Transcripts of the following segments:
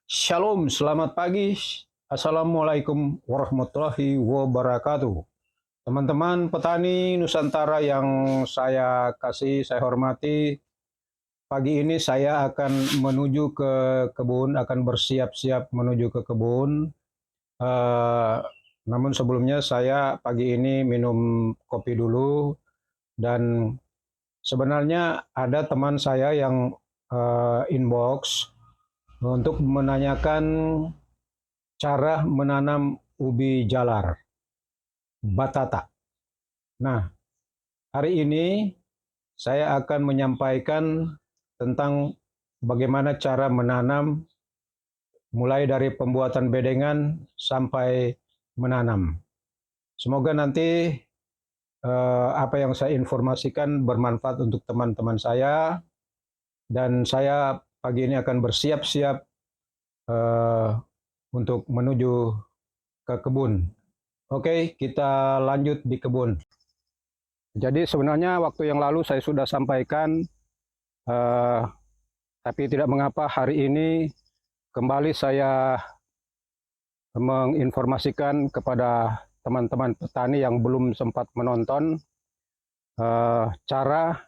Shalom, selamat pagi. Assalamualaikum warahmatullahi wabarakatuh. Teman-teman petani Nusantara yang saya kasih, saya hormati, pagi ini saya akan menuju ke kebun, akan bersiap-siap menuju ke kebun. Eh, Namun sebelumnya saya pagi ini minum kopi dulu, dan sebenarnya ada teman saya yang inbox untuk menanyakan cara menanam ubi jalar, batata. Nah, hari ini saya akan menyampaikan tentang bagaimana cara menanam, mulai dari pembuatan bedengan sampai menanam. Semoga nanti apa yang saya informasikan bermanfaat untuk teman-teman saya, dan saya pagi ini akan bersiap-siap eh, untuk menuju ke kebun. Oke, kita lanjut di kebun. Jadi sebenarnya waktu yang lalu saya sudah sampaikan, eh, tapi tidak mengapa hari ini kembali saya menginformasikan kepada teman-teman petani yang belum sempat menonton cara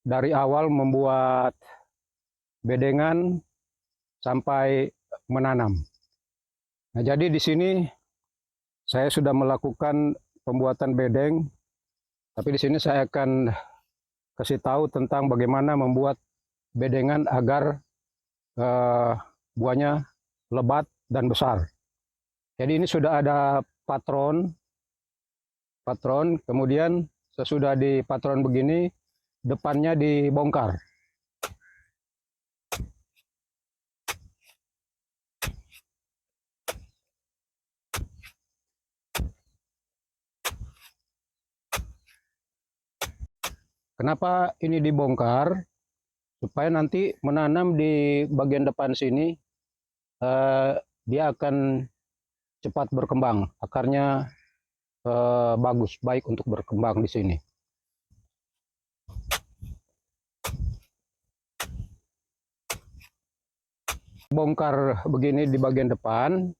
dari awal membuat bedengan sampai menanam. Nah, jadi di sini saya sudah melakukan pembuatan bedeng, tapi di sini saya akan kasih tahu tentang bagaimana membuat bedengan agar eh, buahnya lebat dan besar. Jadi ini sudah ada patron, kemudian sesudah di patron begini, depannya dibongkar. Kenapa ini dibongkar? Supaya nanti menanam di bagian depan sini, eh, dia akan cepat berkembang, akarnya bagus, baik untuk berkembang di sini. Bongkar begini di bagian depan.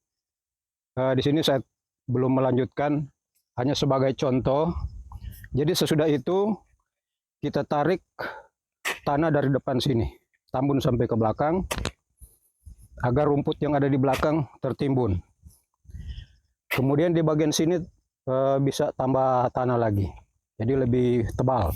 Di sini saya belum melanjutkan, hanya sebagai contoh. Jadi sesudah itu kita tarik tanah dari depan sini, tambun sampai ke belakang, agar rumput yang ada di belakang tertimbun. Kemudian di bagian sini bisa tambah tanah lagi, jadi lebih tebal.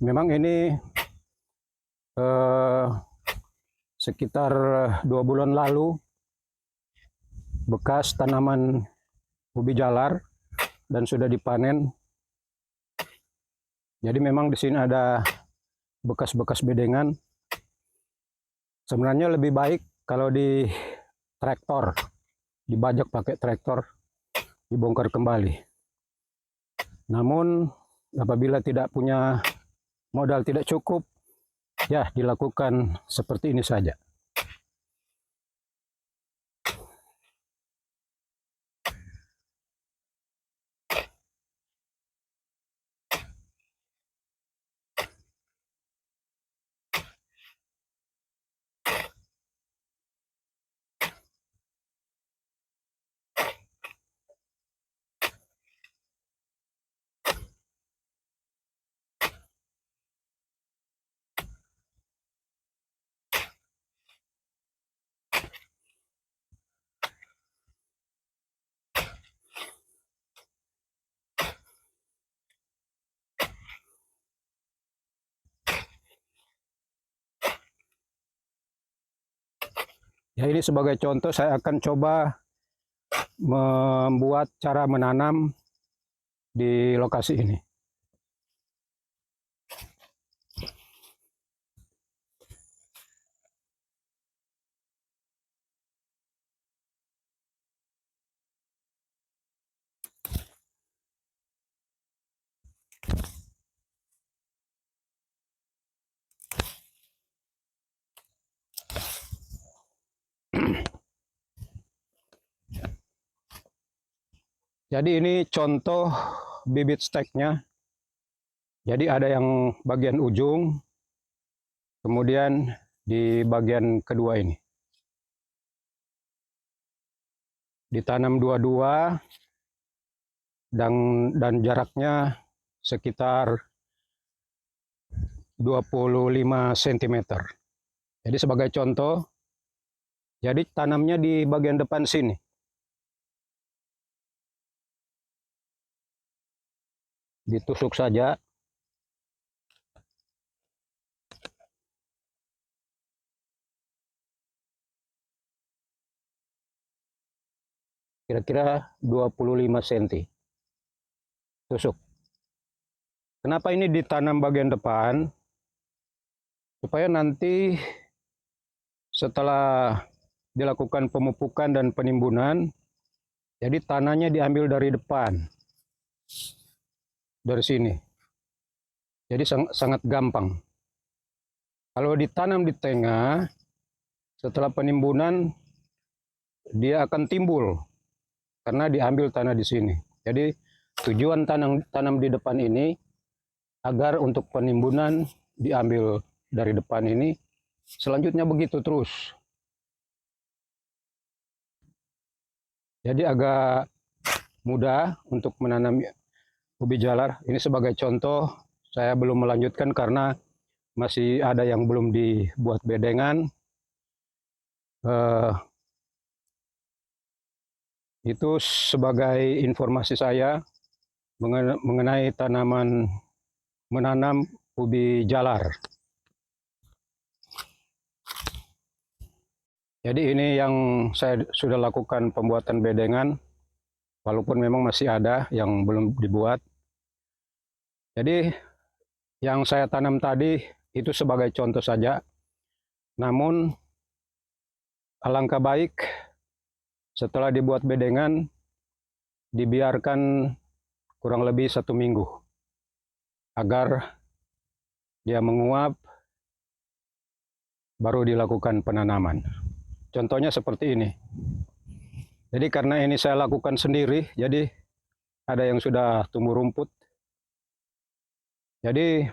Memang ini sekitar 2 bulan lalu bekas tanaman ubi jalar dan sudah dipanen. Jadi memang di sini ada bekas-bekas bedengan. Sebenarnya lebih baik kalau di traktor, dibajak pakai traktor, dibongkar kembali. Namun apabila tidak punya modal, tidak cukup, ya dilakukan seperti ini saja. Ya, ini sebagai contoh saya akan coba membuat cara menanam di lokasi ini. Jadi ini contoh bibit steknya. Jadi ada yang bagian ujung, kemudian di bagian kedua ini. Ditanam dua-dua dan jaraknya sekitar 25 cm. Jadi sebagai contoh, jadi tanamnya di bagian depan sini. Ditusuk saja. Kira-kira 25 cm. Tusuk. Kenapa ini ditanam bagian depan? Supaya nanti setelah dilakukan pemupukan dan penimbunan, jadi tanahnya diambil dari depan. Dari sini. Jadi sangat gampang. Kalau ditanam di tengah, setelah penimbunan dia akan timbul karena diambil tanah di sini. Jadi tujuan tanam di depan ini agar untuk penimbunan diambil dari depan ini, selanjutnya begitu terus. Jadi agak mudah untuk menanam ubi jalar. Ini sebagai contoh, saya belum melanjutkan karena masih ada yang belum dibuat bedengan. Itu sebagai informasi saya mengenai menanam ubi jalar. Jadi ini yang saya sudah lakukan pembuatan bedengan, walaupun memang masih ada yang belum dibuat. Jadi yang saya tanam tadi itu sebagai contoh saja, namun alangkah baik setelah dibuat bedengan, dibiarkan kurang lebih 1 minggu, agar dia menguap, baru dilakukan penanaman. Contohnya seperti ini. Jadi karena ini saya lakukan sendiri, jadi ada yang sudah tumbuh rumput. Jadi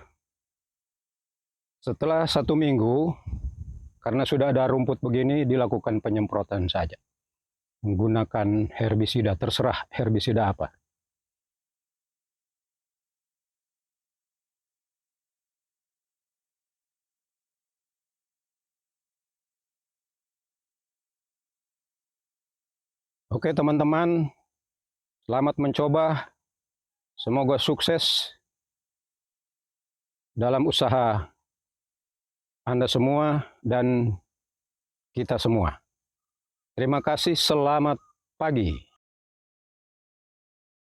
setelah 1 minggu, karena sudah ada rumput begini, dilakukan penyemprotan saja. Menggunakan herbisida, terserah herbisida apa. Oke teman-teman, selamat mencoba. Semoga sukses dalam usaha Anda semua dan kita semua. Terima kasih, selamat pagi.